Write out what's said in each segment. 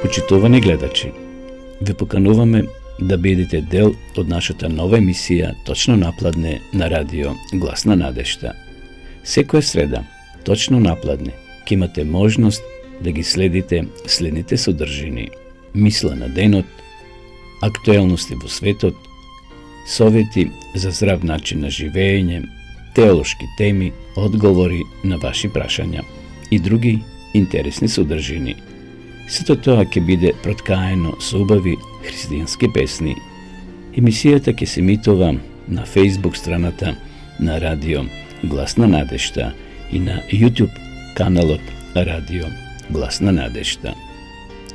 Почитувани гледачи, ве покануваме да бидете дел од нашата нова емисија Точно напладне на радио Глас на надежта. Секоја среда, точно напладне, ќе имате можност да ги следите следните содржини: мисла на денот, актуелности во светот, совети за здрав начин на живење, теолошки теми, одговори на ваши прашања и други интересни содржини. Сето тоа ќе биде проткаено со убави христијански песни. Емисијата ќе се емитува на Facebook страната на радио Глас на надежта и на YouTube каналот Радио Глас на надежта.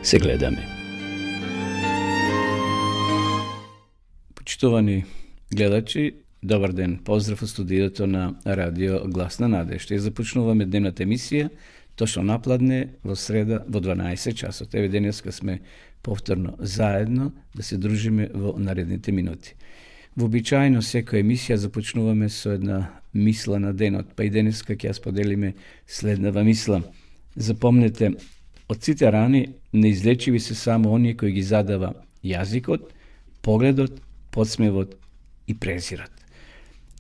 Се гледаме. Почитувани гледачи, добар ден. Поздрав од студиото на Радио Глас на надежта. И започнуваме дневната емисија Точно напладне во среда во 12 часот. Еве денеска сме повторно заедно да се дружиме во наредните минути. Вообичаено секоја емисија започнуваме со една мисла на денот, па и денеска ќе ја споделиме следнава мисла. Запомнете, од сите рани неизлечиви се само оние кои ги задава јазикот, погледот, подсмевот и презират.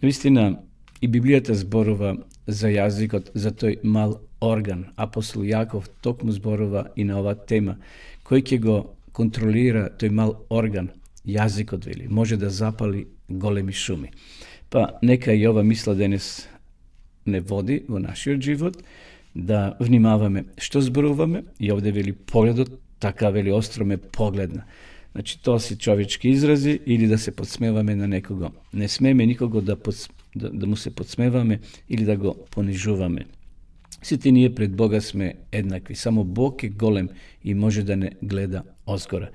Вистина, и Библијата зборува за јазикот, за тој мал орган. Апостол Јаков токму зборува и на оваа тема. Кој ќе го контролира тој мал орган, јазикот, вели, може да запали големи шуми. Па нека и ова мисла денес не води во нашиот живот, да внимаваме што зборуваме, и овде вели погледот, така вели остро ме погледна. Значи, тоа се човечки изрази или да се подсмеваме на некого. Не смееме никого да му се подсмеваме или да го понижуваме. Сите ние пред Бога сме еднакви, само Бог е голем и може да не гледа озгора.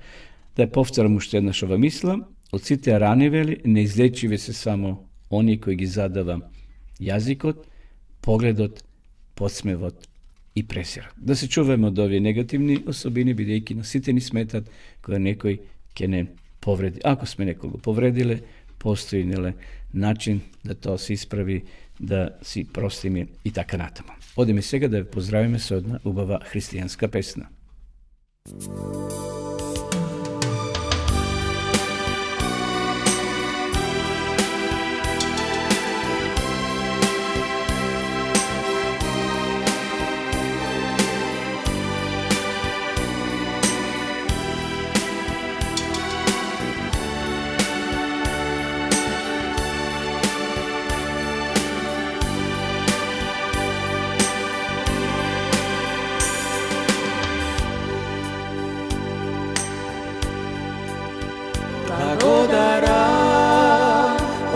Да ја повторам уште еднаш ова мисла, од сите рани, вели, неизлечиви се само оние кои ги задава јазикот, погледот, подсмевот и презират. Да се чуваме од овие негативни особини, бидејќи на сите ни сметат кога некој ќе не повреди. Ако сме некого повредиле, постои начин да тоа се исправи, да си простиме и така натаму. Одиме сега да ве поздравиме со една убава христијанска песна.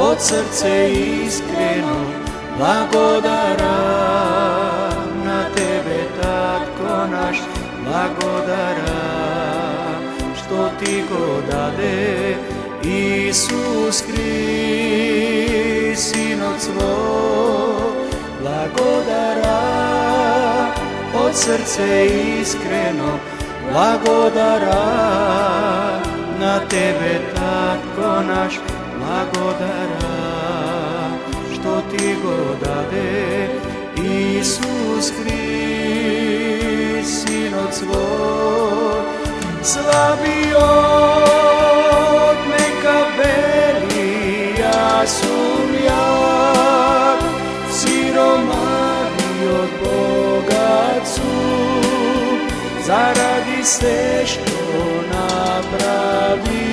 Од срце искрено благодарам на Тебе, Татко наш, благодарам што Ти го даде Исус Христ, Синот свой. Благодарам од срце искрено благодарам на Тебе, Татко наш, благодарам што Ти го даде Исус Христ, Синот свой. Слабиот нека вели, јас сум јак, сиромавиот богат сум, заради се што направи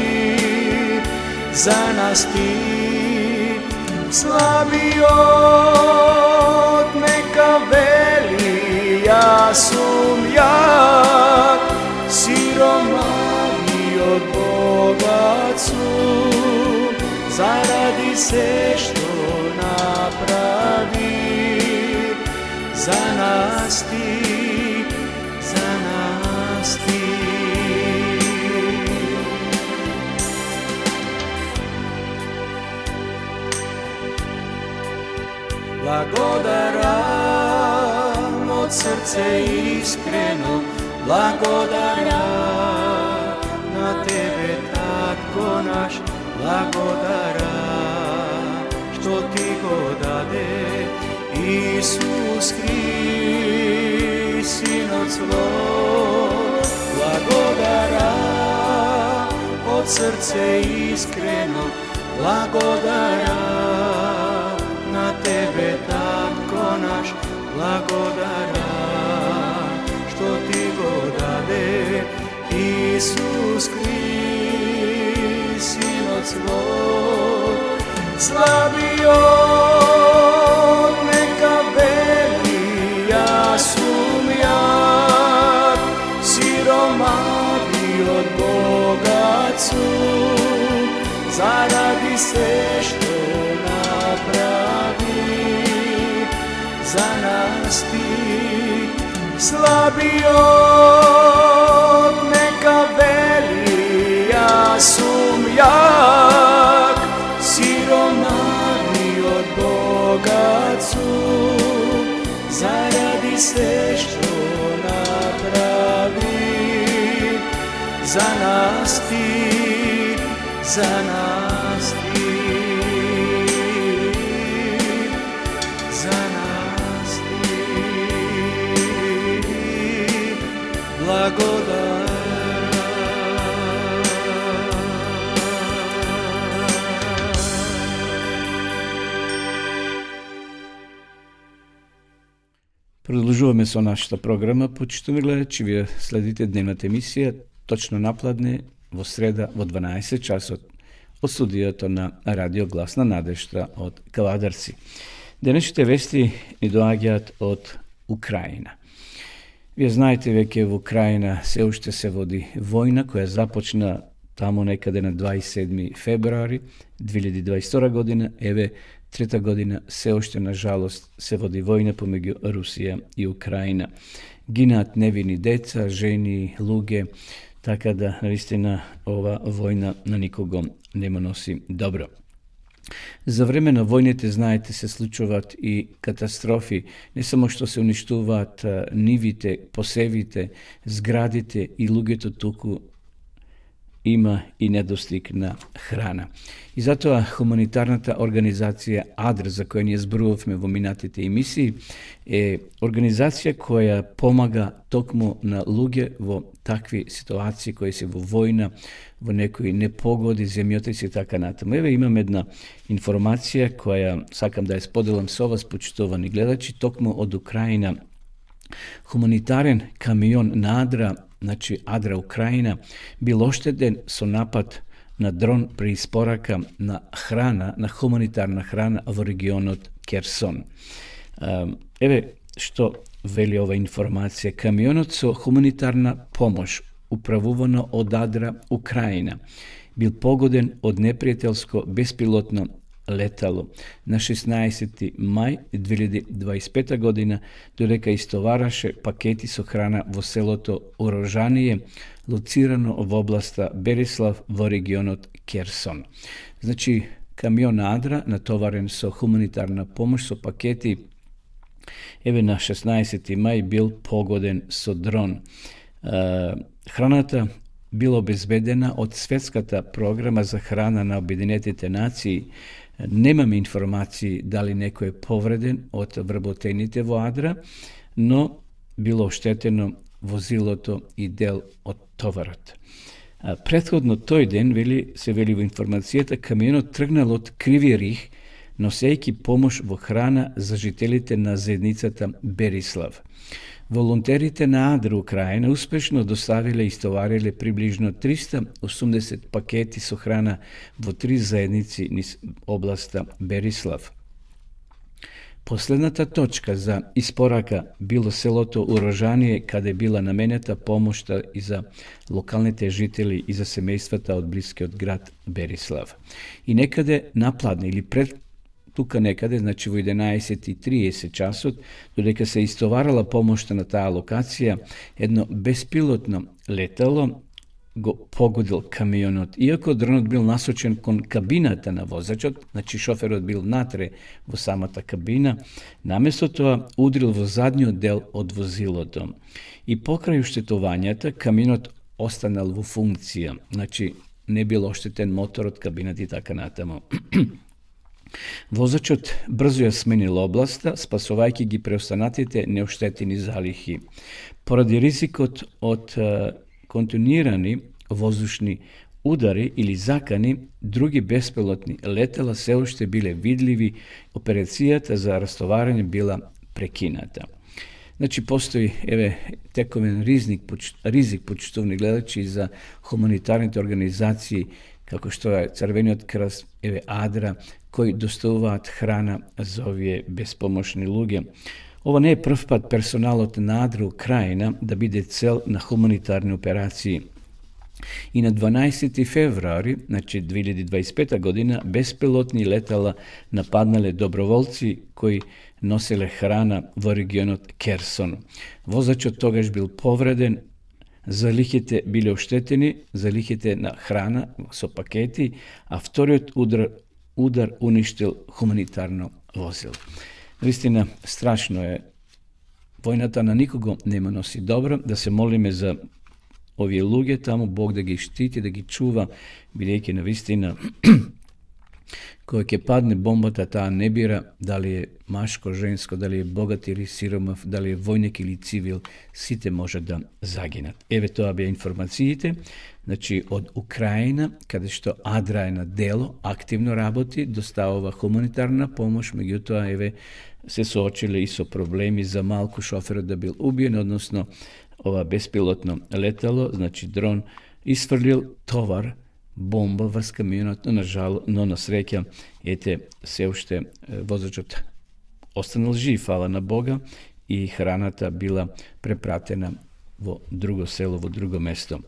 за нас Ти. Слабиот нека вели, јас сум јак, сиромавиот богат сум, заради се што направи за нас Ти, за нас Ти. Благодарам од срце искрено, благодарам на Тебе, Татко наш, благодарам што Ти го даде Исус Христ, Синот свой. Благодарам од срце искрено благодарам на Тебе, Татко наш, благодарам што Ти го даде Исус Христ, Синот свой. Слабиот нека вели, јас сум јак, сиромавиот богат сум, заради се што направи за нас Ти. Слабиот нека вели, јас сум јак, сиромавиот богат сум, заради се што направи за нас Ти, за нас Ти, за нас Ти. Благодарам. Продолжуваме со нашата програма, почитувани гледачи, вие следите дневната емисија точно напладне во среда во 12 часот од студиото на Радио Гласна надежда од Каладарци. Денешните вести ни доаѓаат од Украина. Вие знаете веќе во Украина се уште се води војна која започна таму некаде на 27. февруари 2022 година. Еве трета година се уште на жалост се води војна помеѓу Русија и Украина. Гинаат невини деца, жени, луѓе, така да навистина ова војна на никого не му носи добро. За време на војните, знаете, се случуваат и катастрофи, не само што се уништуваат нивите, посевите, зградите и луѓето, туку има и недостиг на храна. И затоа хуманитарната организација АДР, за која ние зборувавме во минатите емисии, е организација која помага токму на луѓе во такви ситуации кои се во војна, во некои непогоди, земјотреси и така натаму. Еве имам една информација која сакам да ја споделам со вас, почитувани гледачи, токму од Украина. Хуманитарен камион на Адра, значи Адра Украина, бил оштеден со напад на дрон при испорака на храна, на хуманитарна храна во регионот Керсон. Еве што вели ова информација. Камионот со хуманитарна помош, управувано од Адра Украина, бил погоден од непријателско беспилотно летало на 16. мај 2025 година, додека истовараше пакети со храна во селото Орожание, лоцирано во областа Берислав во регионот Керсон. Значи, камион Адра, натоварен со хуманитарна помош, со пакети, еве на 16. мај бил погоден со дрон. Храната била обезбедена од Светската програма за храна на Обединетите нации. Немаме информации дали некој е повреден од вработените во Адра, но било оштетено возилото и дел од товарот. Претходно тој ден, се вели во информацијата, камионот тргнал од Криви Риг, носејќи помош во храна за жителите на заедницата Берислав. Волонтерите на Адра Украина успешно доставиле и истовариле приближно 380 пакети со храна во 3 заедници низ областа Берислав. Последната точка за испорака било селото Орожание, каде била наменета помошта и за локалните жители и за семејствата од блискиот град Берислав. И некаде напладне или тука некаде, значи во 11:30 часот, додека се истоварала помошта на таа локација, едно беспилотно летало го погодил камионот. Иако дронот бил насочен кон кабината на возачот, значи шоферот бил натре во самата кабина, наместо тоа удрил во задниот дел од возилото. И покрај оштетувањата, камионот останал во функција, значи не бил оштетен моторот, кабинат и така натаму. Возачот брзо ја сменил областа, спасувајќи ги преостанатите неоштетени залихи. Поради ризикот од континуирани воздушни удари или закани, други беспилотни летела се уште биле видливи, операцијата за растоварање била прекината. Значи, постои, тековен ризик, почитувани гледачи, за хуманитарните организации, како што е Црвениот крст, Адра, кои доставуваат храна за овие безпомошни луѓе. Ова не е прв пат персоналот на Адра Украина да биде цел на хуманитарни операции. И на 12 февруари, значи 2025 година, беспилотни летала нападнале доброволци кои носеле храна во регионот Керсон. Возачот тогаш бил повреден, залихите биле оштетени, залихите на храна со пакети, а вториот удар уништил хуманитарно возило. Наистина, страшно е. Војната на никого нема носи добро, да се молиме за овие луѓе таму, Бог да ги штити, да ги чува, бидејќи навистина кога ќе падне бомбата, таа не бира дали е машко, женско, дали е богат или сиромав, дали е војник или цивил, сите може да загинат. Тоа беа информациите, значи од Украина, каде што Адра е на дело, активно работи, доставува хуманитарна помош, меѓутоа се соочиле и со проблеми за малку, шоферот да бил убиен, односно ова беспилотно летало, значи дрон, исфрлил товар, бомба врз камионот, но на среќа, се уште возачот останал жив, фала на Бога, и храната била препратена во друго село, во друго место.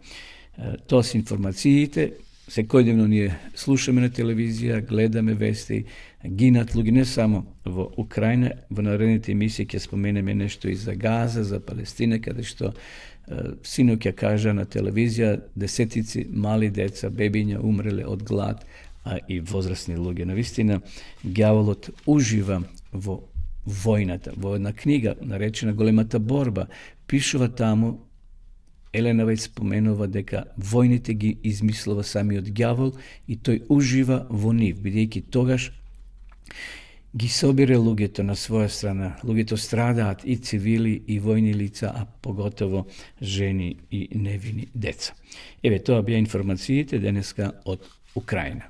Тоа се информациите, секојдневно ние слушаме на телевизија, гледаме вести, гинат луѓе не само во Украина, во наредните емисии ќе споменеме нешто и за Газа, за Палестина, каде што синок ја кажа на телевизија, десетици мали деца, бебиња умреле од глад, а и возрастни луѓе. Навистина, ѓаволот ужива во војната. Во една книга, наречена Големата борба, пишува таму, Елена веќе споменува дека војните ги измислува самиот ѓавол и тој ужива во нив, бидејќи тогаш ги собере луѓето на своја страна. Луѓето страдаат, и цивили, и војни лица, а поготово жени и невини деца. Тоа беа информациите денеска од Украина.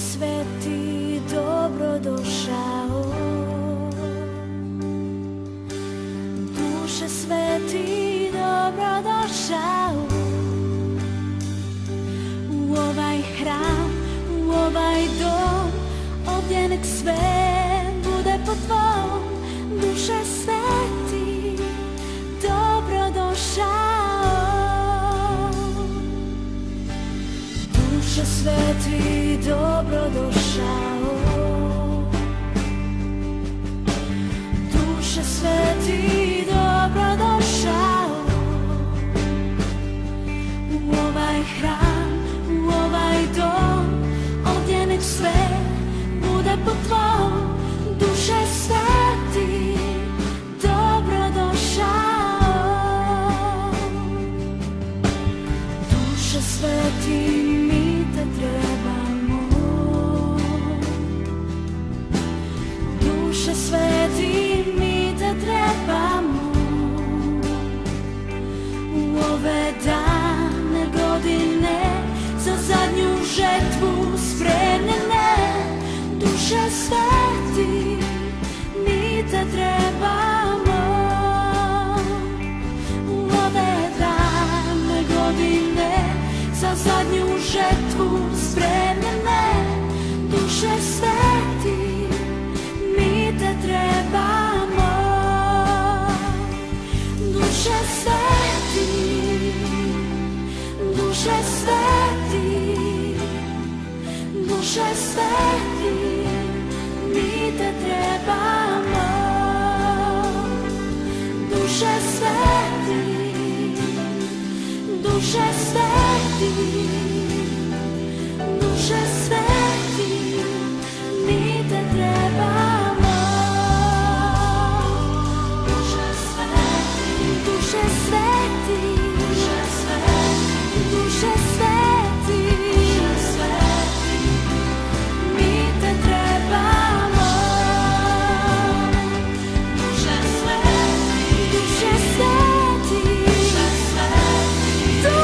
Sveti, dobro došao. Duše sveti, dobro došao u ovaj hram, u ovaj dom. Ovdje nek sve bude po tvom. Duše sveti, dobro došao. Duše sveti, dobro došao. Duše sveti, dobro došao u ovaj hram, u ovaj dom. Ovdje nek sve bude po tvom. Duše sveti, dobro došao. Duše sveti, mi te trebamo. Duše sveti, mi te trebamo. U ove dane godine za zadnju žetvu spremljene. Duše sveti, mi te trebamo. U ove dane godine za zadnju žetvu spremljene. Duše sveti, mi te trebamo. Duše sveti, duše sveti, duše sveti, mi te trebamo. Duše sveti, duše sveti, duše sveti,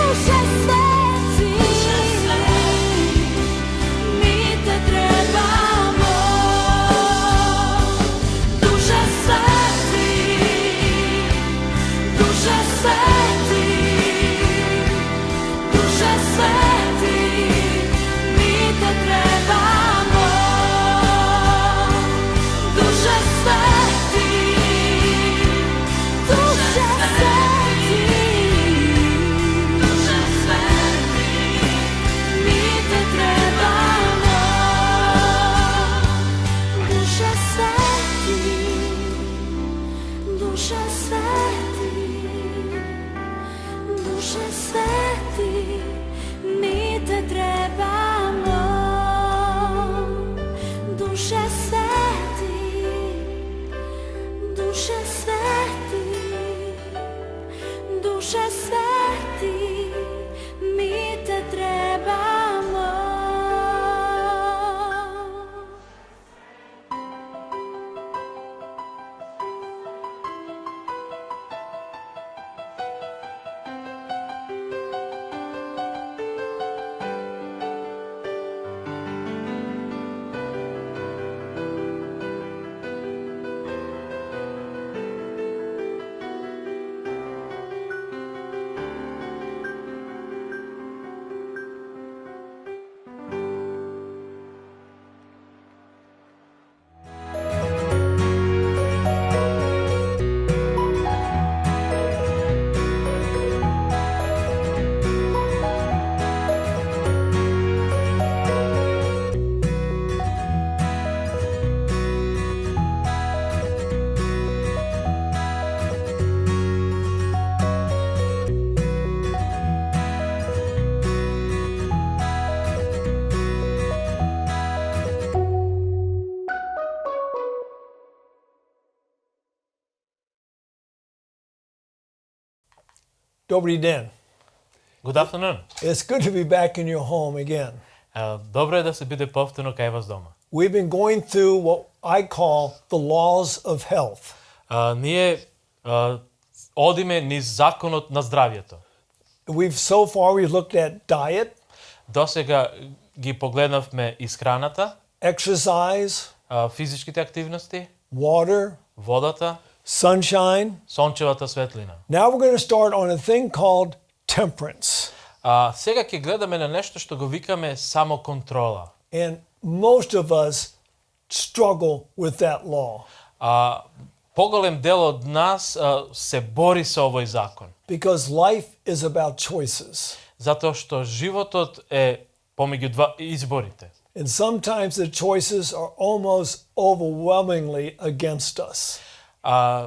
Duše sveti, mi te trebamo. Duše sveti, duše sveti, duše sveti, mi te trebamo. Duše sveti, duše sveti, duše sveti, mi te trebamo. Duše sveti, duše sveti, duše sveti, mi te trebamo. Duše sveti, duše sveti, duše sveti, mi te trebamo. Добрий ден. Good afternoon. It's good to be back in your home again. Добро е да се биде повторно кај вас дома. We've been going through what I call the laws of health. Ние одиме низ законот на здравјето. We've looked at diet, Досега ги погледнавме исхраната, exercise, физичките активности, water, водата, sunshine. сончевата светлина. Now we're going to start on a thing called temperance. Сега ќе гледаме на нешто што го викаме самоконтрола. And most of us struggle with that law Поголем дел од нас се бори со овој закон. because life is about choices. Затоа што животот е помеѓу два изборите. And sometimes the choices are almost overwhelmingly against us.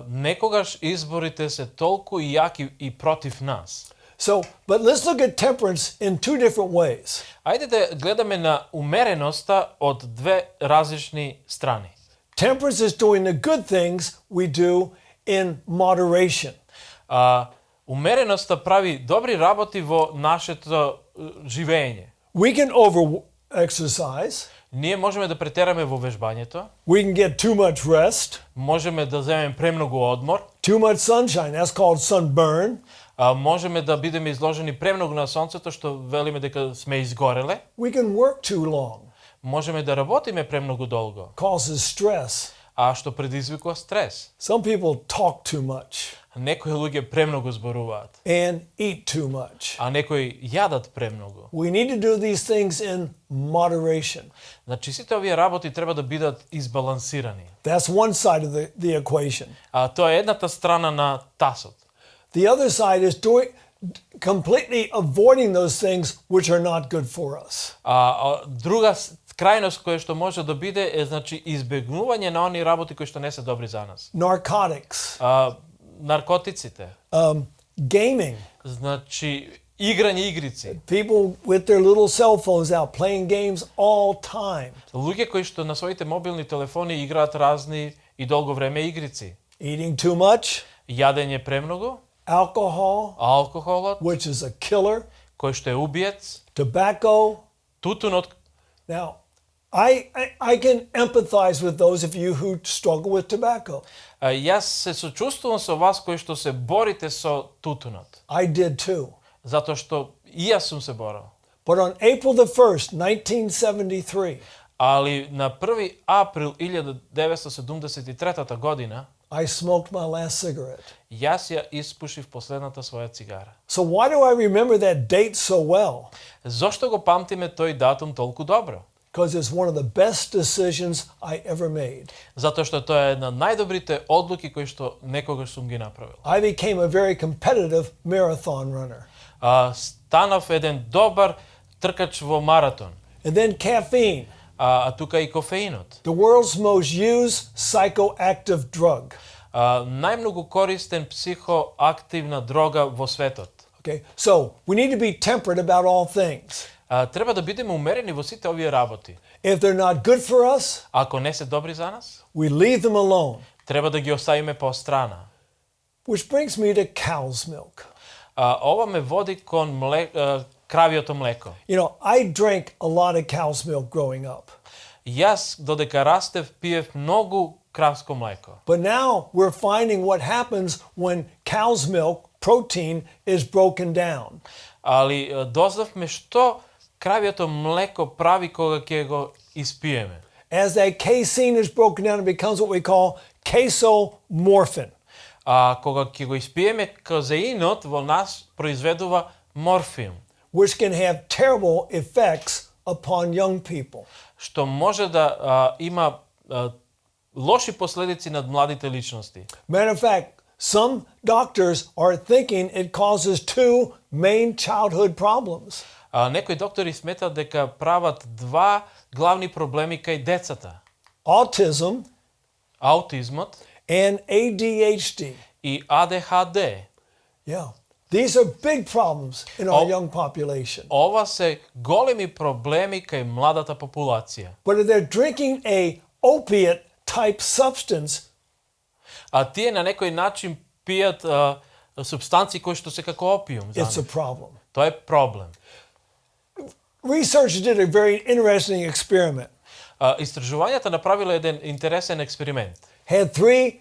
Некогаш изборите се толку јаки и против нас. So, but let's look at temperance in two different ways. Ајде да гледаме на умереноста од две различни страни. Temperance is doing the good things we do in moderation. Умереноста прави добри работи во нашето живење. We can over exercise. Ние можеме да претераме во вежбањето, We can get too much rest, можеме да земеме премногу одмор, too much sunshine. That's called sunburn. можеме да бидеме изложени премногу на сонцето, што велиме дека сме изгореле, We can work too long, можеме да работиме премногу долго, causes stress. што предизвикува стрес. Some people talk too much Некои луѓе премногу зборуваат, and eat too much. а некои јадат премногу. We need to do these things in moderation. Значи сите овие работи треба да бидат избалансирани. That's one side of the equation. Тоа е едната страна на тасот. The other side is completely avoiding those things which are not good for us. Друга крајност која што може да биде е значи избегнување на оние работи кои што не се добри за нас. Narcotics, Наркотиците, gaming, значи играње игрици. people with their little cell phones out playing games all time, Луѓе кои што на своите мобилни телефони играат разни и долго време игрици. eating too much, Јадење премногу, alcohol, алкохолот, which is a killer, кој што е убиец, tobacco. тутунот. Now, I can empathize with those of you who struggle with tobacco. Јас се сочувствувам со вас кои што се борите со тутунот. I did too. Затоа што И јас сум се борел. But on April the 1st, 1973, Али на 1 април 1973 година, I smoked my last cigarette. јас ја испушив последната своја цигара. So why do I remember that date so well? Зошто го памтиме тој датум толку добро? Because it's one of the best decisions I ever made. Затоа што тоа е една од најдобрите одлуки кои што некогаш сум ги направил. I became a very competitive marathon runner. Станав еден добар тркач во маратон. And then caffeine, А тука и кофеинот. the world's most used psychoactive drug. Најмногу користен психоактивна дрога во светот. Okay, so we need to be temperate about all things. Треба да бидеме умерени во сите овие работи. If they're not good for us, Ако не се добри за нас, we leave them alone. треба да ги оставиме по страна. Which brings me to cow's milk. Ова ме води кон кравиото млеко. You know, I drank a lot of cow's milk growing up. Јас додека растев пиев многу кравско млеко. But now we're finding what happens when cow's milk protein is broken down. Али дознавме што кравиото млеко прави кога ќе го испиеме. As that casein is broken down, it becomes what we call casomorphin. Кога ќе го испиеме, казеинот во нас произведува морфин, Which can have terrible effects upon young people. што може да има лоши последици над младите личности. Matter of fact, some doctors are thinking it causes two main childhood problems. Некои доктори сметаат дека прават два главни проблеми кај децата. Autism Аутизмот and ADHD. и ADHD. Yeah. These are big problems in our Oh. young population. Ова се големи проблеми кај младата популација. But if they're drinking a opiate type substance, Тие на некој начин пијат супстанции кои што се како опиум за it's a нив. problem. Тоа е проблем. Researchers did a very interesting experiment. Истражувањата направиле еден интересен експеримент. Had 3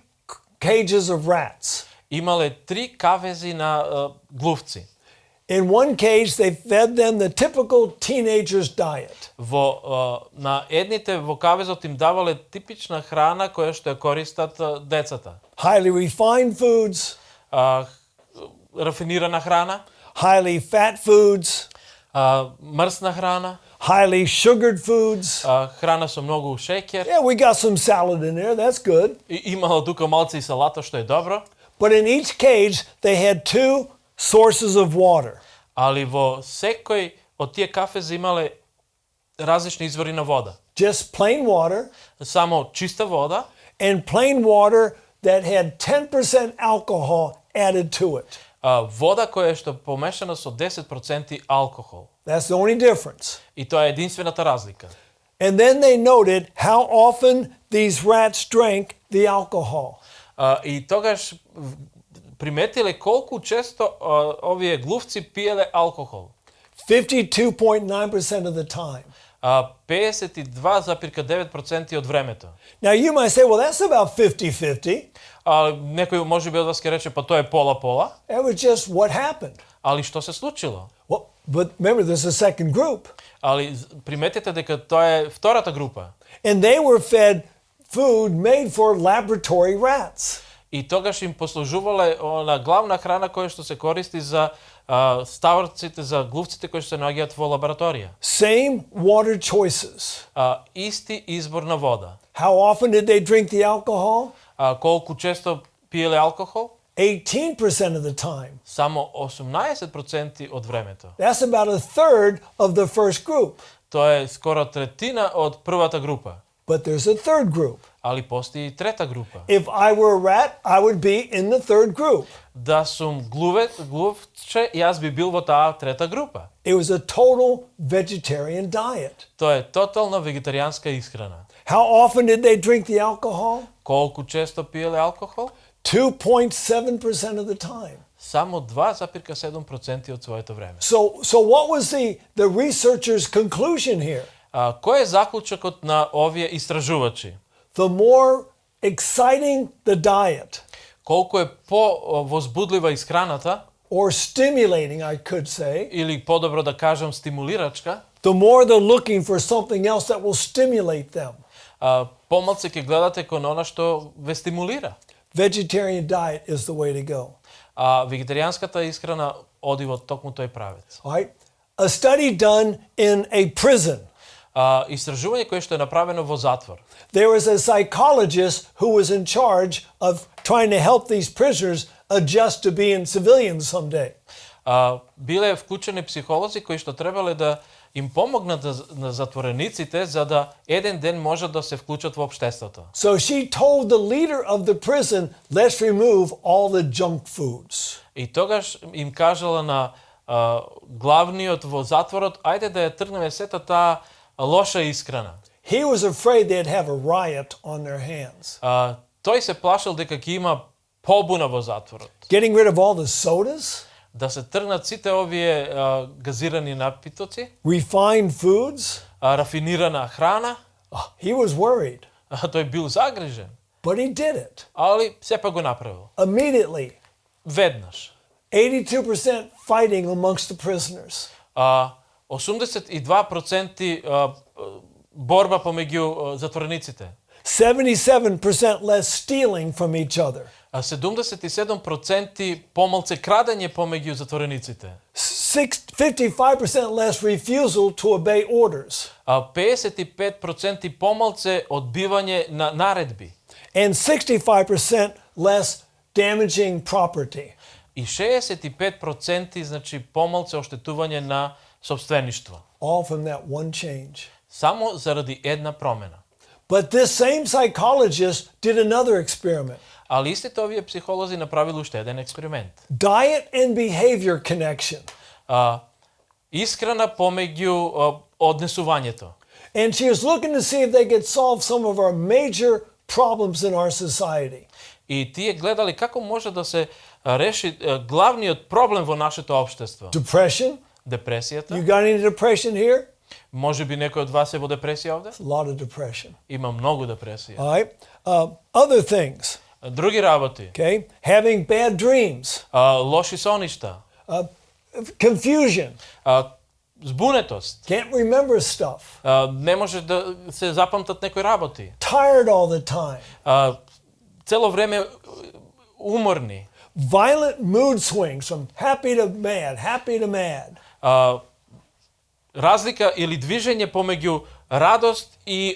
cages of rats. Имале 3 кавези на глувци. In one cage, they fed them the typical teenager's diet. На едните во кавезот им давале типична храна која што ја користат децата. Highly refined foods, Рафинирана храна, highly fat foods, мрсна храна, highly sugared foods. храна со многу шеќер. Yeah, we got some salad in there. That's good. Имало тука малце и салата што е добро, But in each cage, they had 2 sources of water. али во секој од тие кафези имале различни извори на вода. Just plain water Само чиста вода and plain water that had 10% alcohol added to it. вода која што помешана со 10% алкохол. That's the only difference. И тоа е единствената разлика. And then they noted how often these rats drank the alcohol. И тогаш приметиле колку често овие глувци пиеле алкохол. 52.9% of the time. 52,9% од времето. Now you might say, well, that's about 50-50. Некој може би од вас ќе рече, па тоа е пола-пола. That was just what happened. Али што се случило? Well, but remember, there's a second group. Али приметете дека тоа е втората група. And they were fed food made for laboratory rats. И тогаш им послужувале на главна храна која што се користи за ставарците, за глувците кои што се наоѓаат во лабораторија. Same water choices. Исти избор на вода. How often did they drink the alcohol? Колку често пиеле алкохол? 18% of the time. Само 18% од времето. That's about a third of the first group. Тоа е скоро третина од првата група. But there's a third group. Али постои и трета група. If I were a rat, I would be in the third group. Да сум глувче, јас би бил во таа трета група. It was a total vegetarian diet. Тоа е тотална вегетаријанска исхрана. How often did they drink the alcohol? Колку често пиеле алкохол? 2.7% of the time. Само 2,7% од своето време. So what was the researchers' conclusion here? Кој е заклучокот на овие истражувачи? The more exciting the diet, Колку е по-возбудлива исхраната, or stimulating, I could say, или подобро да кажам стимулирачка, the more they're looking for something else that will stimulate them. помалце ќе гледате кон она што ве стимулира. Vegetarian diet is the way to go. Вегетаријанската исхрана оди во токму тој правец. All right? A study done in a prison. Истражување кое што е направено во затвор. There was a psychologist who was in charge of trying to help these prisoners adjust to being civilians someday. Биле вклучени психолози кои што требале да им помогнат на затворениците за да еден ден можат да се вклучат во општеството. So she told the leader of the prison, let's remove all the junk foods. И тогаш им кажала на главниот во затворот, ајде да ја тргнеме сета таа лоша исхрана. He was afraid they'd have a riot on their hands. Тој се плашил дека ќе има побуна во затворот. Getting rid of all the sodas, Да се тргнат сите овие газирани напитоци, refined foods. рафинирана храна. He was worried, Тој бил загрижен, but he did it али сепак го направил. immediately. Веднаш. 82% fighting amongst the prisoners. 82% борба помеѓу затворениците. 77% less stealing from each other. 77% помалце крадење помеѓу затворениците. 55% less refusal to obey orders. 55% помалце одбивање на наредби. And 65% less damaging property. И 65% значи помалце оштетување на сопствеништво. All from that one change. Само заради една промена. But this same psychologist did another experiment. Али истите овие психолози направиле уште еден експеримент. Diet and behavior connection. Исхрана помеѓу однесувањето. And she was looking to see if they could solve some of our major problems in our society. И тие гледале како може да се реши главниот проблем во нашето општество. Depression. Депресијата. You got any depression here? Може би некој од вас е во депресија овде? A lot of depression. Има многу депресија. All right. Other things. Други работи. Okay. Having bad dreams. Лоши соништа. Confusion. Збунетост. Can't remember stuff. Не може да се запамтат некои работи. Tired all the time. Цело време уморни. Violent mood swings from happy to mad. Разлика или движење помеѓу радост и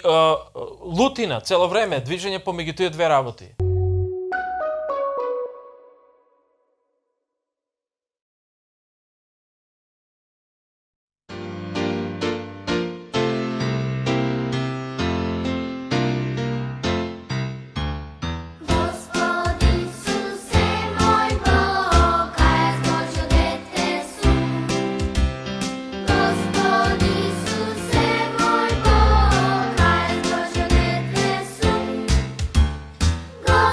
лутина, цело време движење помеѓу тие две работи. Go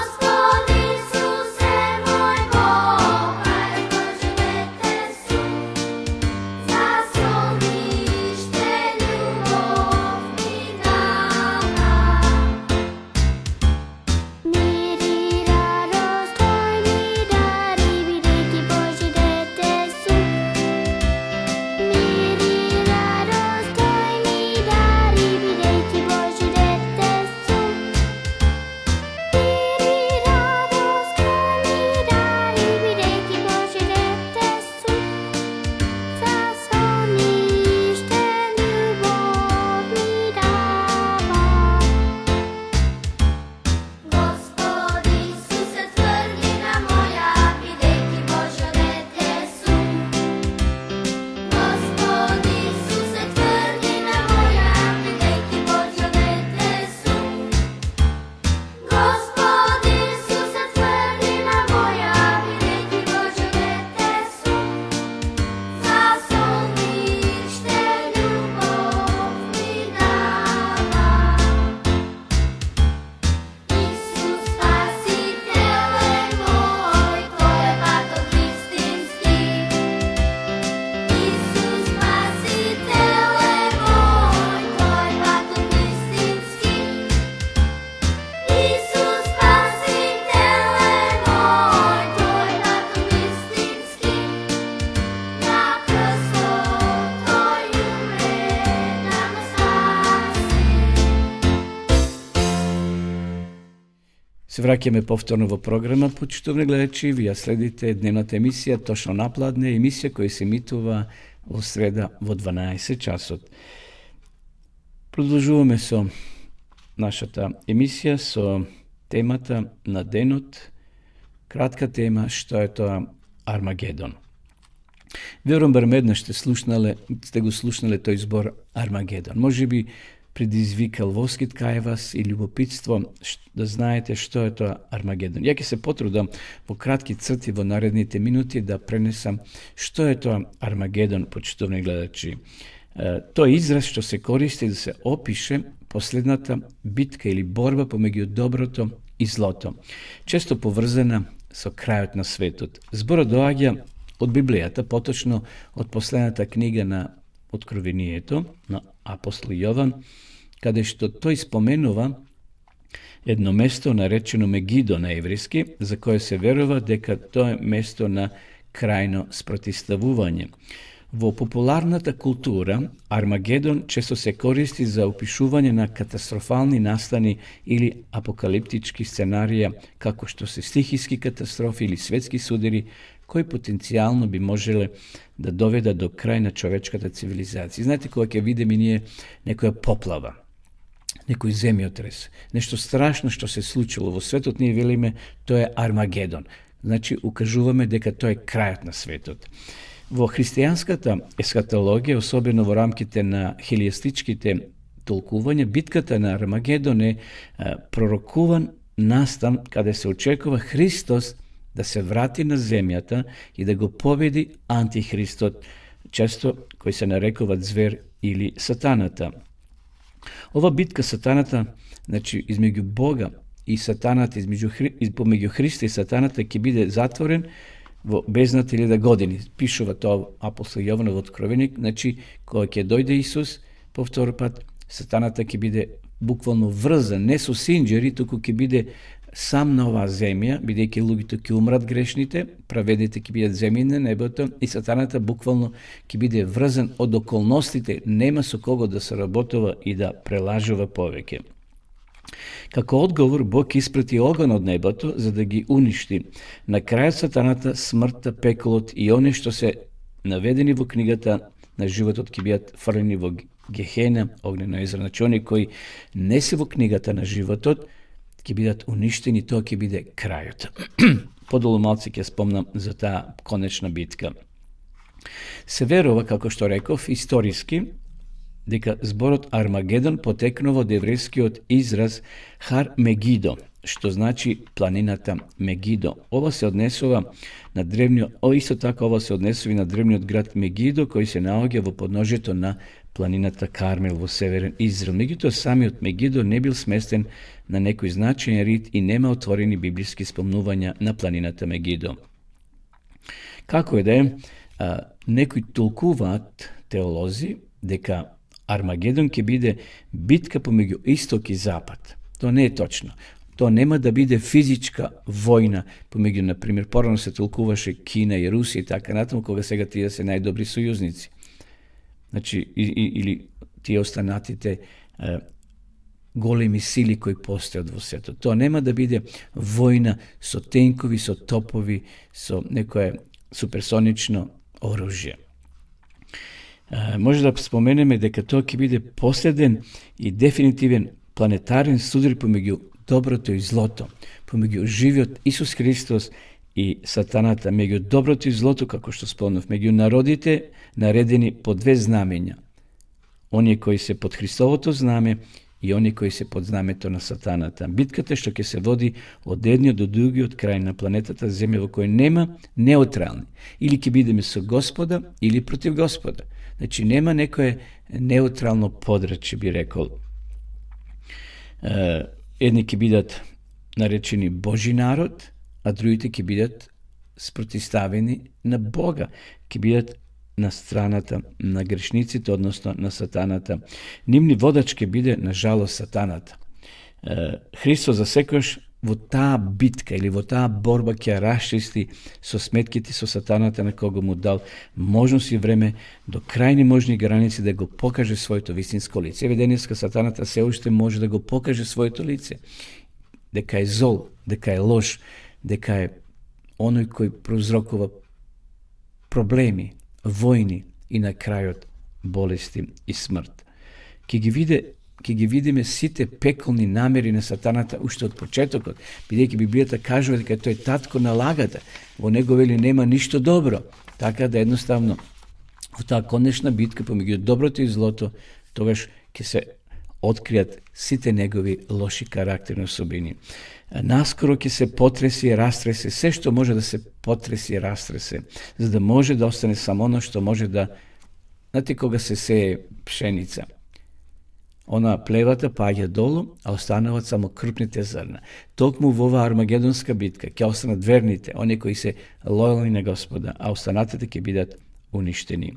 Се враќаме повторно во програма, почитувани гледачи, вие следите дневната емисија Точно напладне, емисија која се емитува во среда во 12 часот. Продолжуваме со нашата емисија со темата на денот, кратка тема, што е тоа Армагедон. Верувам барем еднаш сте го слушнале тој збор Армагедон. Може би предизвикал воскит кај вас и љубопитство да знаете што е тоа Армагедон. Ја ќе се потрудам во кратки црти во наредните минути да пренесам што е тоа Армагедон, почитувани гледачи. Тоа е израз што се користи да се опише последната битка или борба помеѓу доброто и злото, често поврзана со крајот на светот. Зборот доаѓа од Библијата, поточно од последната книга на Откровението на апостол Јован, каде што тој споменува едно место наречено Мегидо на еврејски, за кое се верува дека тоа е место на крајно спротивставување. Во популарната култура, Армагедон често се користи за опишување на катастрофални настани или апокалиптички сценарија, како што се стихиски катастрофи или светски судари, кои потенцијално би можеле да доведат до крај на човечката цивилизација. Знаете, кога ќе видиме ние некоја поплава, некој земјотрес, нешто страшно што се случило во светот, ние велиме тоа е Армагедон. Значи, укажуваме дека тоа е крајот на светот. Во христијанската есхатологија, особено во рамките на хелијастичките толкувања, битката на Армагедон е пророкуван настан каде се очекува Христос да се врати на земјата и да го победи антихристот, често кој се нарекуваат звер или сатаната. Ова битка сатаната, значи измеѓу Бога и сатаната, помеѓу Христа и сатаната ќе биде затворен во бездната 1000 години. Пишува тоа апостол Јован во Откровение, значи кога ќе дојде Исус по втор пат, сатаната ќе биде буквално врзан, не со синџери, туку ќе биде сам на оваа земја, бидејќи луѓето ќе умрат грешните, праведните ќе бидат земји на небото и сатаната буквално ќе биде врзан од околностите, нема со кого да се работува и да прелажува повеќе. Како одговор, Бог испрати оган од небото за да ги уништи. На крајот сатаната, смртта, пеколот и они што се наведени во книгата на животот ќе бидат фрлени во Гехена, огнено езеро. Значи, они кои не се во книгата на животот, ќе бидат уништени, тоа ќе биде крајот. Подолу малце ќе спомнам за таа конечна битка. Се верува, како што реков, историски, дека зборот Армагедон потекнува од еврејскиот израз Хар Мегидо, што значи планината Мегидо. Ова се однесува на исто така ова се однесува и на древниот град Мегидо, кој се наоѓа во подножјето на планината Кармел во северен Израел. Меѓутоа, самиот Мегидо не бил сместен на некој значаен рид и нема отворени библиски спомнувања на планината Мегидо. Како е да е, некои толкуваат теолози дека Армагедон ќе биде битка помеѓу исток и запад. Тоа не е точно. Тоа нема да биде физичка војна помеѓу, например, порано се толкуваше Кина и Русија и така натаму, кога сега тие се најдобри сојузници. Значи, или тие останатите големи сили кои постојат во светот. Тоа нема да биде војна со тенкови, со топови, со некое суперсонично оружје. Може да споменеме дека тоа ќе биде последен и дефинитивен планетарен судар помеѓу доброто и злото, помеѓу живиот Исус Христос и сатаната, меѓу доброто и злото, како што спомнав, меѓу народите наредени по две знамења. Оние кои се под Христовото знаме и оние кои се под знамето на сатаната. Битката што ќе се води од едниот до другиот крај на планетата Земја, во кој нема неутрални. Или ќе бидеме со Господа, или против Господа. Значи, нема некое неутрално подрачје, би рекол. Едни ќе бидат наречени Божи народ, а другите ќе бидат спротивставени на Бога, ќе бидат на страната на грешниците, односно на сатаната. Нивни водач ќе биде, на жалост, сатаната. Христос за секојаш во таа битка или во таа борба ќе расчисти со сметките со сатаната, на кого му дал можност и време до крајни можни граници да го покаже своето вистинско лице. Еве денеска сатаната се уште може да го покаже своето лице, дека е зол, дека е лош, дека е оној кој проузрокува проблеми, војни и на крајот болести и смрт. Ќе ги видиме сите пеколни намери на сатаната уште од почетокот, бидејќи Библијата кажува дека тој е татко на лагата, во него вели нема ништо добро, така да едноставно во таа конечна битка помеѓу доброто и злото, тогаш ќе се откријат сите негови лоши карактерни особини. Наскоро ќе се потреси и растресе се што може да се потреси и растресе, за да може да остане само оно што може да, знаете кога се сее пшеница, она плевата паѓа долу, а останават само крупните зрна. Токму во оваа армагедонска битка ќе останат верните, оние кои се лојални на Господа, а останатите ќе бидат уништени.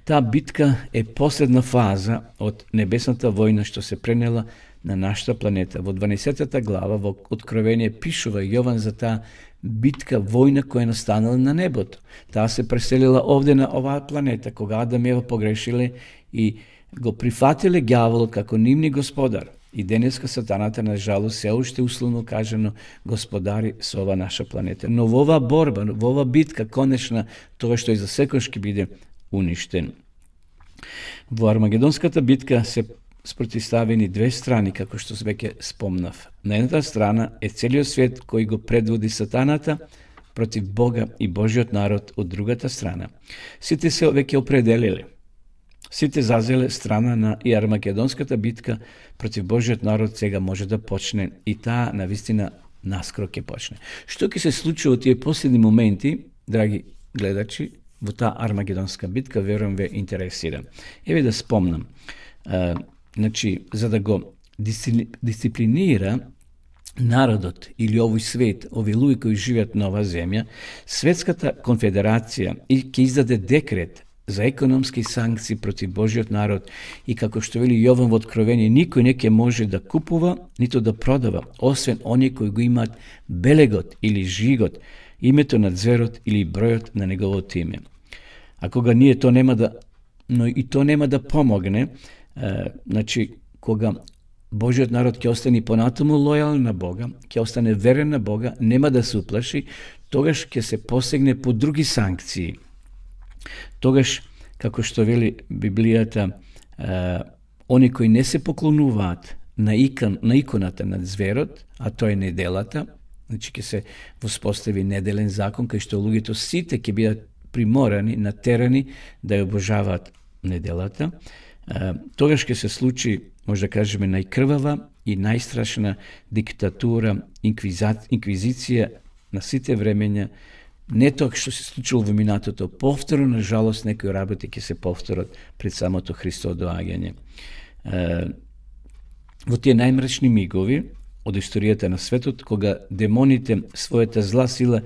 Таа битка е последна фаза од небесната војна што се пренела на нашата планета. Во 12-та глава во Откровение пишува Јован за таа битка, војна која настанала на небото. Таа се преселила овде на оваа планета, кога Адам и Ева погрешиле и го прифатиле ѓаволот како нивни господар. И денеска сатаната, на жалост, се уште условно кажано господари со ова наша планета. Но во оваа борба, во оваа битка, конечна, тоа што и за секој ќе биде уништен. Во Армагедонската битка се спротивставени две страни, како што веќе спомнав. На едната страна е целиот свет кој го предводи сатаната против Бога и Божиот народ од другата страна. Сите се веќе определиле. Сите зазеле страна на и Армагедонската битка против Божиот народ сега може да почне и таа навистина наскоро ќе почне. Што ќе се случи во тие последни моменти, драги гледачи, во таа Армагедонска битка, верувам ве интересира. Еве да спомнам. Значи, за да го дисциплинира народот или овој свет, овие луѓе кои живеат на оваа земја, Светската конфедерација ќе издаде декрет за економски санкции против Божиот народ и како што вели Јован во Откровение, никој не ќе може да купува, нито да продава, освен оние кои го имаат белегот или жигот, името на зверот или бројот на неговото име. А кога ние то нема да, но и то нема да помогне, значи кога Божиот народ ќе остане понатаму лојален на Бога, ќе остане верен на Бога, нема да се уплаши, тогаш ќе се посегне по други санкции. Тогаш, како што вели Библијата, они кои не се поклонуваат на иконата на зверот, а тоа е неделата, значи ќе се воспостави неделен закон, кај што луѓето сите ќе бидат приморани, натерани да ја обожаваат неделата, тогаш ќе се случи, може да кажеме, најкрвава и најстрашна диктатура, инквизиција на сите времења. Не тоа што се случило во минатото, повторно, на жалост, некои работи ќе се повторат пред самото Христово доаѓање. Во тие најмрачни мигови од историјата на светот, кога демоните својата зла сила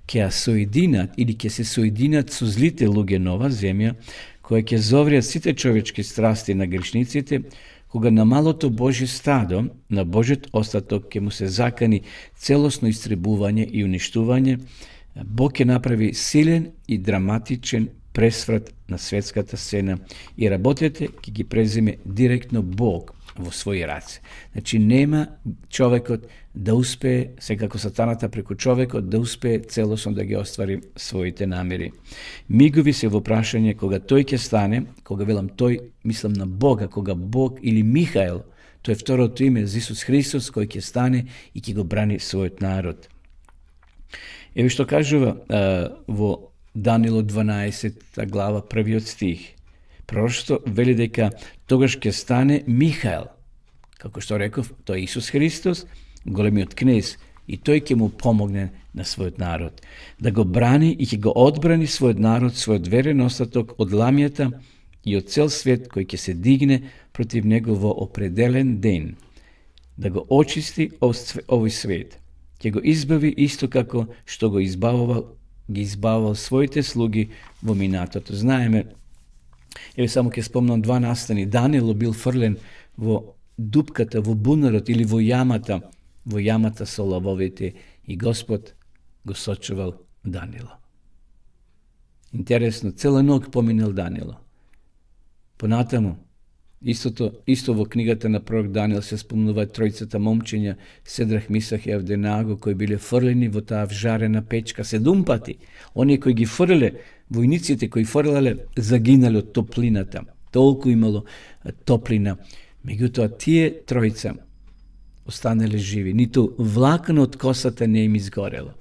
ќе ја соединат или ќе се соединат со злите луѓе на оваа земја, која ќе зовриат сите човечки страсти на грешниците, кога на малото Божје стадо, на Божјот остаток, ќе му се закани целосно истребување и уништување, Бог ќе направи силен и драматичен пресврат на светската сцена и работите ќе ги преземе директно Бог во своји раце. Значи нема човекот да успее, секако сатаната преку човекот, да успее целосно да ги оствари своите намери. Мигови се во прашање кога тој ќе стане, кога велам тој, мислам на Бога, кога Бог или Михаел, тој е второто име за Исус Христос, кој ќе стане и ќе го брани својот народ. Еве што кажува во Данило 12 глава, првиот стих. Пророштво вели дека тогаш ќе стане Михаел, како што реков, тој е Исус Христос, големиот кнез, и тој ќе му помогне на својот народ, да го брани и ќе го одбрани својот народ, својот верен остаток од ламјата и од цел свет кој ќе се дигне против него во определен ден, да го очисти овој свет, ќе го избави исто како што ги избавувал своите слуги во минатото. Знаеме, еве само ќе спомнам два настани. Данило бил фрлен во дупката, во бунарот или во јамата со лавовите и Господ го сочувал Данило. Интересно, цела ног поминал Данило. Понатаму, Исто во книгата на пророк Даниел се спомнуваат тројцата момчиња, Седрах, Мисах и Авденаго, кои биле фрлени во таа вжарена печка 7 пати. Оние кои ги фрлеле, војниците кои фрлале, загинале од топлината. Толку имало топлина. Меѓутоа, тие тројца останале живи. Ниту влакно од косата не им изгорело.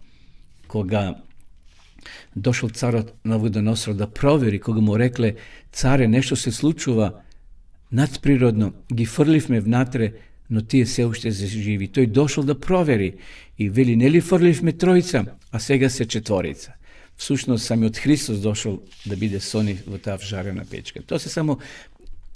Кога дошол царот Навуходоносор да провери, кога му рекле: царе, нешто се случува надприродно, ги фрливме внатре, но тие се уште се живи. Тој дошол да провери и вели: нели фрливме тројца, а сега се четворица. Всушност, самиот Христос дошол да биде со нив во таа вжарена печка. Тоа се само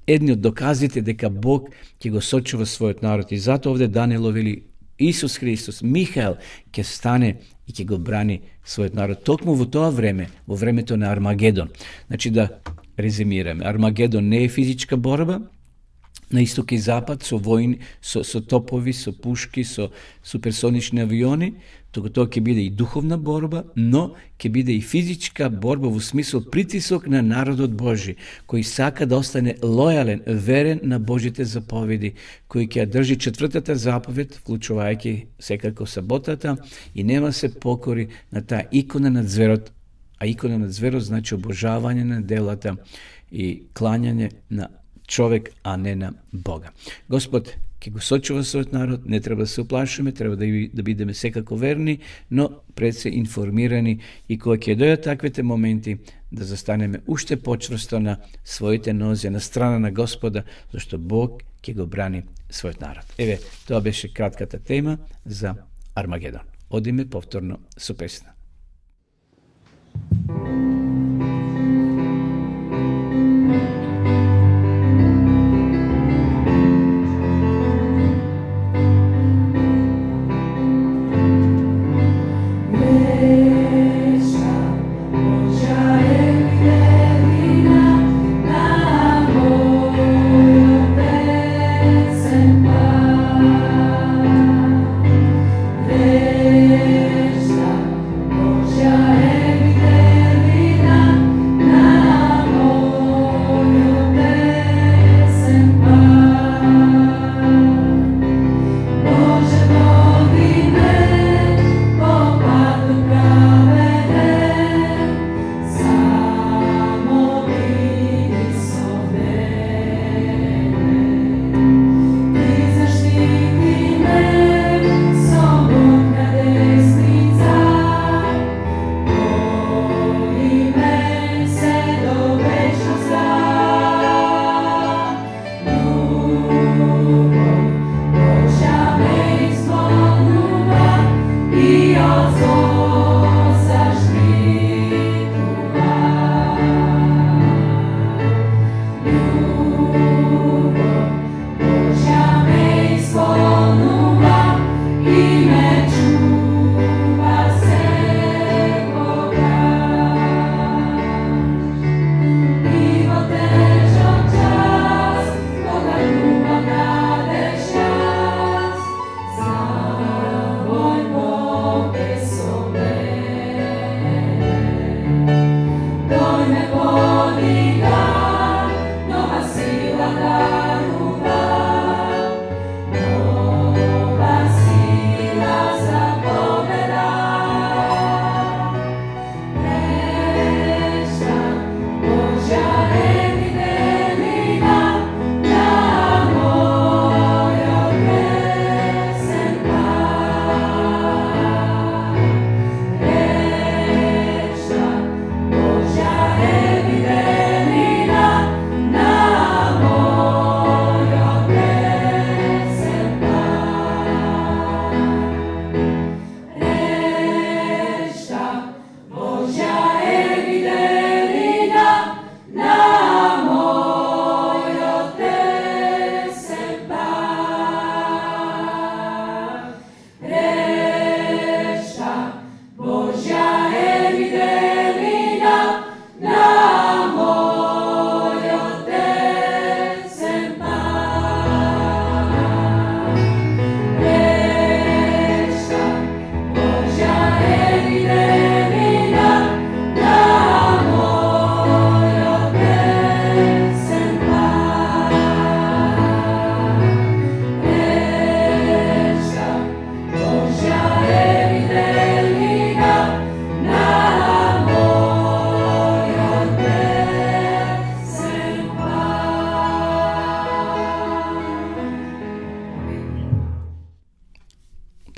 едни од доказите дека Бог ќе го сочува својот народ. И затоа овде Даниел вели: Исус Христос, Михаел, ќе стане и ќе го брани својот народ. Токму во тоа време, во времето на Армагедон. Значи, да резимираме. Армагедон не е физичка борба на исток и запад со војни, со топови, со пушки, со суперсонични авиони, туку тоа ќе биде и духовна борба, но ќе биде и физичка борба во смисол притисок на народот Божи, кој сака да остане лојален, верен на Божите заповеди, кој ќе ја држи 4-та заповед, вклучувајќи секако саботата, и нема се покори на таа икона на зверот, а икона на зверот значи обожавање на делата и клањање на човек, а не на Бога. Господ ќе го сочува својот народ, не треба да се уплашиме, треба да бидеме секако верни, но пред се информирани, и кога ќе дојдат таквите моменти, да застанеме уште почврсто на своите нозе, на страна на Господа, зашто Бог ќе го брани својот народ. Еве, тоа беше кратката тема за Армагедон. Одиме повторно со песна. Esta,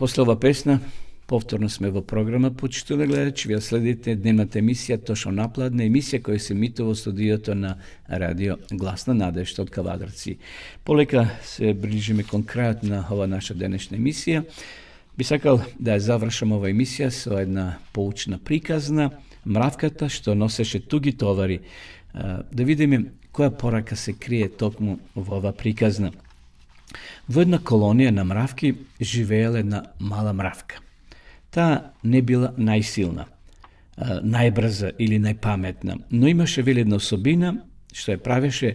После ова песна, повторно сме во програма, почитувани гледачи, вие следите дневната емисија Тошо напладна, емисија која се емитува во студиото на радио Гласна надежда од Кавадарци. Полека се ближиме кон крајот на ова наша денешна емисија. Би сакал да ја завршам ова емисија со една поучна приказна, мравката што носеше туги товари. Да видиме која порака се крие токму во ова приказна. Во една колонија на мравки живеела една мала мравка. Таа не била најсилна, најбрза или најпаметна, но имаше вели една особина што ја правеше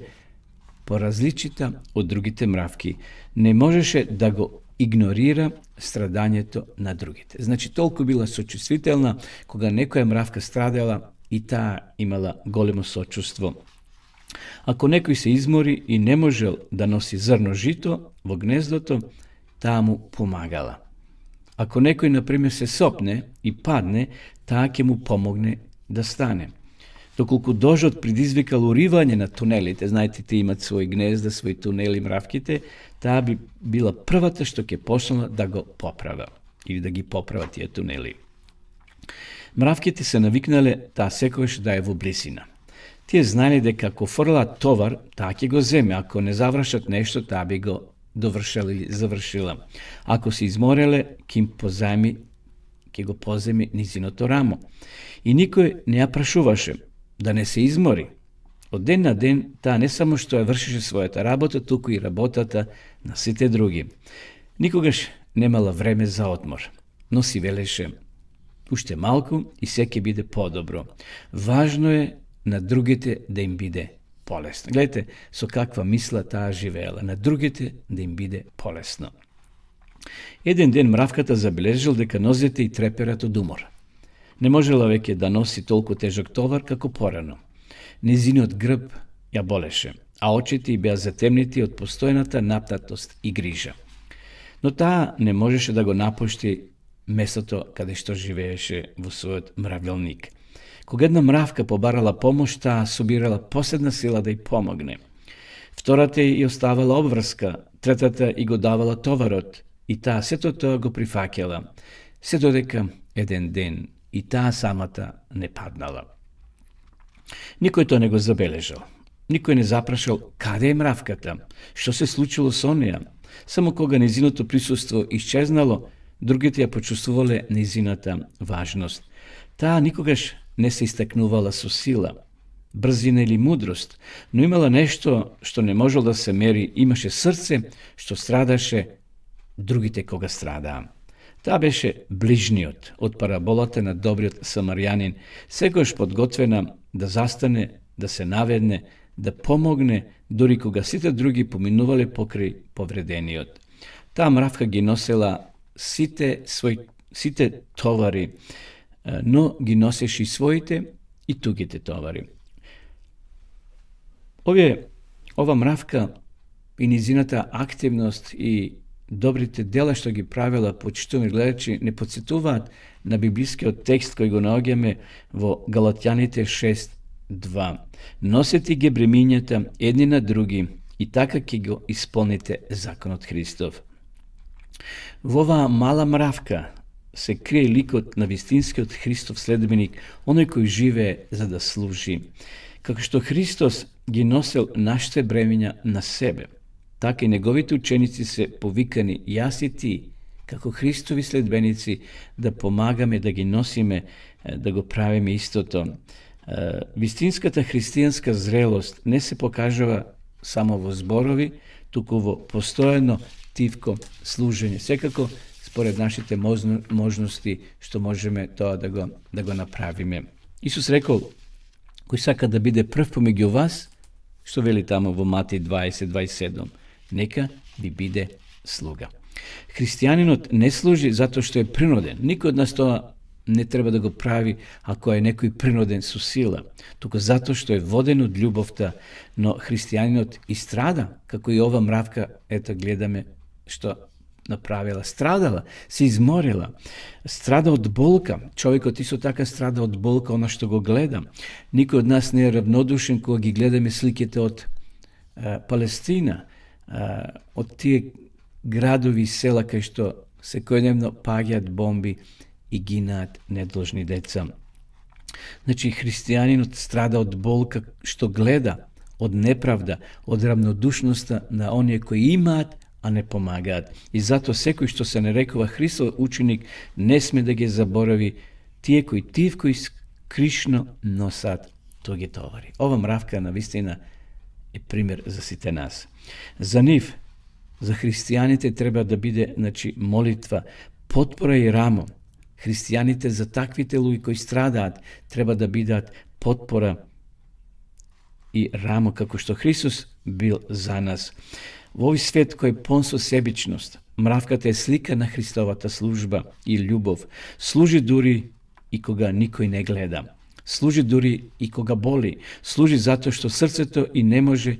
поразличита од другите мравки. Не можеше да го игнорира страдањето на другите. Значи, толку била сочувствителна, кога некоја мравка страдала, и таа имала големо сочувство. Ако некој се измори и не можел да носи зрно жито во гнездото, таа му помагала. Ако некој, например, се сопне и падне, таа ќе му помогне да стане. Доколку дождот предизвикал уривање на тунелите, знаете, те имат своји гнезда, своји тунели мравките, таа би била првата што ќе почнала да го поправа или да ги поправа тие тунели. Мравките се навикнале таа секогаш да е во близина. Тие знали дека ако фрлаат товар, таа ќе го земе, ако не завршат нешто, таа би го довршила или завршила. Ако се измореле, ќе го поземи низиното рамо. И никој не ја прашуваше да не се измори. Од ден на ден, таа не само што ја вршеше својата работа, туку и работата на сите други. Никогаш немала време за одмор, но си велеше: уште малку и се ќе биде подобро. Важно е на другите да им биде полесно. Гледайте со каква мисла таа живеела, на другите да им биде полесно. Еден ден мравката забележил дека нозете и треперат од умор. Не можела веќе да носи толку тежок товар како порано. Незиниот грб ја болеше, а очите ѝ беа затемнети од постојната напнатост и грижа. Но таа не можеше да го напушти местото каде што живееше во својот мравјалник. Кога една мравка побарала помош, таа собирала последна сила да й помогне. Втората ја оставала обврска, третата и го давала товарот, и таа сето тоа го прифаќала, се додека еден ден и таа самата не паднала. Никој тоа не го забележал. Никој не запрашал каде е мравката, што се случило со неја. Само кога незиното присуство исчезнало, другите ја почувствувале незината важност. Таа никогаш не се истакнувала со сила, брзина или мудрост, но имала нешто што не можел да се мери, имаше срце што страдаше другите кога страдаа. Таа беше ближниот од параболата на добриот самарјанин, секогаш подготвена да застане, да се наведне, да помогне, дури кога сите други поминувале покрај повредениот. Таа мравка ги носела сите товари, но ги носеше и своите и тугите товари. Ова мравка и низината активност и добрите дела што ги правила, почитувани гледачи, не подсетуваат на библискиот текст кој го наоѓаме во Галатјаните 6:2. Носете ги бремињата едни на други и така ќе го исполните законот Христов. Во оваа мала мравка се крие ликот на вистинскиот Христов следбеник, оној кој живее за да служи. Како што Христос ги носел нашите бремиња на себе, така и неговите ученици се повикани, јас и ти, како Христови следбеници, да помагаме, да ги носиме, да го правиме истото. Вистинската христијанска зрелост не се покажува само во зборови, туку во постојано тивко служење. Секако, според нашите можности, што можеме тоа да го направиме. Исус рекол: кој сака да биде прв помеѓу вас, што вели тамо во Матеј 20:27, нека ви биде слуга. Христијанинот не служи затоа што е принуден. Никој од нас тоа не треба да го прави ако е некој принуден со сила, туку затоа што е воден од љубовта. Но христијанинот и страда, како и ова мравка, ето гледаме што направила, страдала, се изморила, страда од болка. Човекот исто така страда од болка, она што го гледа. Никој од нас не е равнодушен кога ги гледаме сликите од Палестина, од тие градови и села кај што секојдневно паѓаат бомби и гинаат недложни деца. Значи, христијанинот страда од болка што гледа, од неправда, од равнодушноста на оние кои имаат, а не помагаат. И зато секој што се нарекува Христов ученик не сме да ги заборави тие кои тивко и скришно носат тоги товари. Ова мравка навистина е пример за сите нас. За нив, за христијаните треба да биде, значи, молитва, потпора и рамо. Христијаните за таквите луѓе кои страдаат треба да бидат потпора и рамо, како што Христос бил за нас. Во овој свет кој е пон со себичност, мравката е слика на Христовата служба и љубов. Служи дури и кога никој не гледа. Служи дури и кога боли. Служи затоа што срцето и не може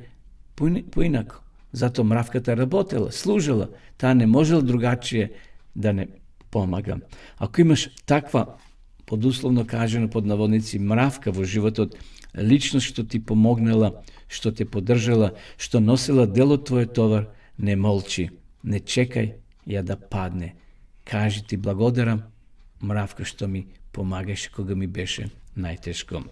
поинако. Зато мравката работела, служела. Таа не можела другачие да не помага. Ако имаш таква, подусловно кажено под наводници, мравка во животот, личност што ти помогнала, што те поддржала, што носила дел од твојот товар, не молчи, не чекај ја да падне. Кажи ти благодарам, мравка што ми помагаше кога ми беше најтешко.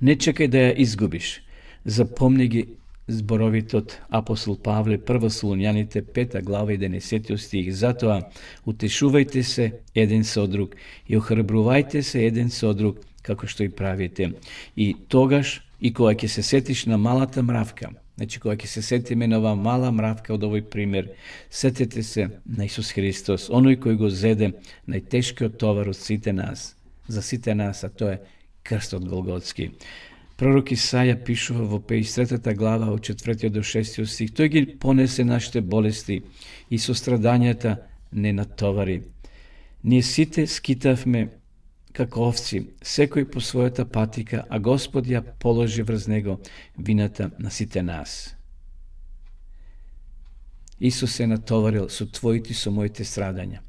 Не чекај да ја изгубиш. Запомни ги зборовите од апостол Павле, 1 Солуњаните, 5 глава 11 стих. Затоа утешувајте се еден со друг и охрабрувајте се еден со друг, како што и правите. И тогаш, и кога ќе се сетиш на малата мравка, значи кога ќе се сетиме на оваа мала мравка од овој пример, сетете се на Исус Христос, оној кој го зеде најтешкиот товар од сите нас, за сите нас, а тоа е крстот Голготски. Пророк Исаја пишува во 53 глава од 4 до 6 стих. Тој ги понесе нашите болести и со страдањата не натовари. Ние сите скитавме како овци, секој по својата патика, а Господ ја положи врз него вината на сите нас. Исус се натоварил со твоите и со моите страдања,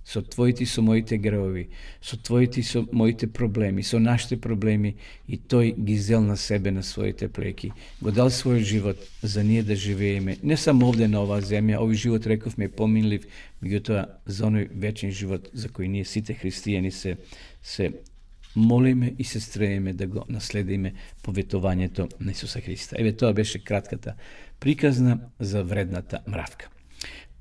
со твоите и со моите греови, со твоите и со моите проблеми, со нашите проблеми, и тој ги зел на себе на своите плеки. Го дал својот живот за ние да живееме, не само овде на оваа земја, овој живот, рековме, е поминлив, меѓутоа за оној вечен живот за кој ние сите христијани се молиме и се стремиме да го наследиме поветувањето на Исуса Христа. Еве, тоа беше кратката приказна за вредната мравка.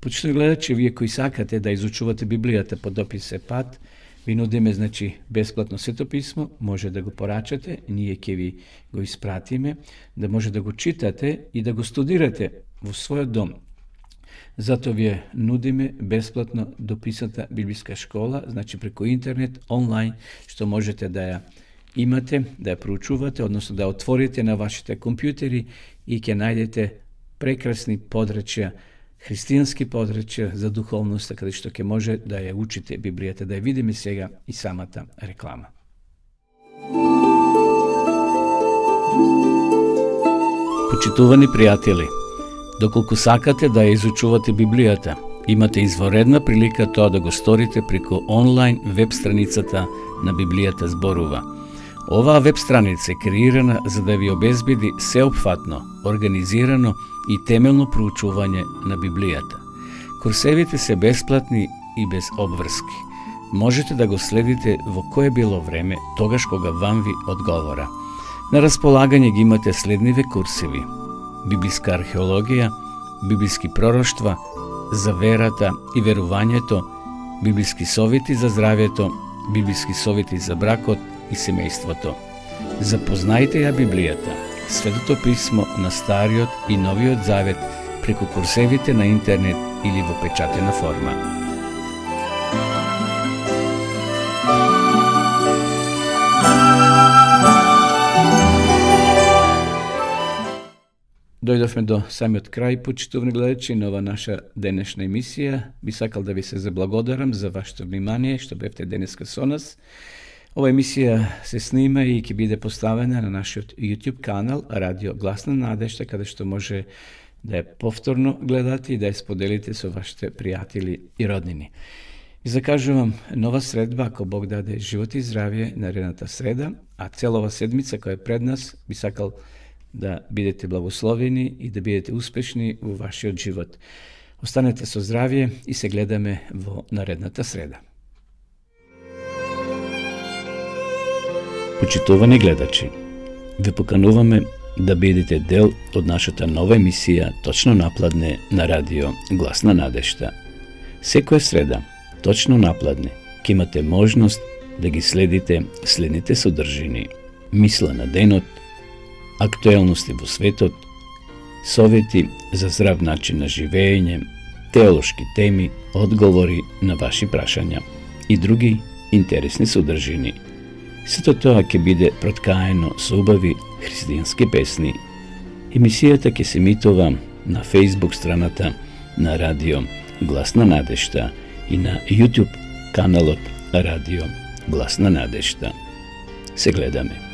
Почитувани гледачи, вие кои сакате да изучувате Библијата по допис епат, ви нудиме, значи, бесплатно Свето писмо, може да го порачате, ние ќе ви го испратиме, да може да го читате и да го студирате во својот дом. Зато вие нудиме бесплатно дописната библиска школа, значи преку интернет, онлайн, што можете да ја имате, да ја проучувате, односно да отворите на вашите компјутери и ќе најдете прекрасни подречја, христијански подречја за духовноста, каде што ќе може да ја учите Библијата, да ја видиме сега и самата реклама. Почитувани пријатели, доколку сакате да ја изучувате Библијата, имате изворедна прилика тоа да го сторите преку онлайн веб страницата на Библијата зборува. Оваа веб страница е креирана за да ви обезбеди сеопфатно, организирано и темелно проучување на Библијата. Курсевите се бесплатни и без обврски. Можете да го следите во кое било време, тогаш кога вам ви одговора. На располагање ги имате следниве курсеви: библиска археологија, библиски пророштва, за верата и верувањето, библиски совети за здравјето, библиски совети за бракот и семејството. Запознајте ја Библијата, Светото писмо на Стариот и Новиот Завет преку курсевите на интернет или во печатена форма. Дојдовме до самиот крај, почитувани гледачи, на ова наша денешна емисија. Би сакал да ви се заблагодарам за вашето внимание, што бевте денеска со нас. Ова емисија се снима и ќе биде поставена на нашиот YouTube канал Радио Гласна надежда, каде што може да ја повторно гледате и да ја споделите со вашите пријатели и роднини. И закажувам нова средба, ако Бог даде живот и здравје, наредната среда, а целова седмица која е пред нас, би сакал да бидете благословени и да бидете успешни во вашиот живот. Останете со здравје и се гледаме во наредната среда. Почитувани гледачи, ве покануваме да бидете дел од нашата нова емисија Точно напладне на радио Гласна надежта. Секоја среда, точно напладне, ќе имате можност да ги следите следните содржини: мисла на денот, актуелности во светот, совети за здрав начин на живење, теолошки теми, одговори на ваши прашања и други интересни содржини. Сето тоа ќе биде проткаено со убави христијански песни. Емисијата ќе се емитува на Facebook страната на Радио Гласна надежта и на YouTube каналот Радио Гласна надежта. Се гледаме.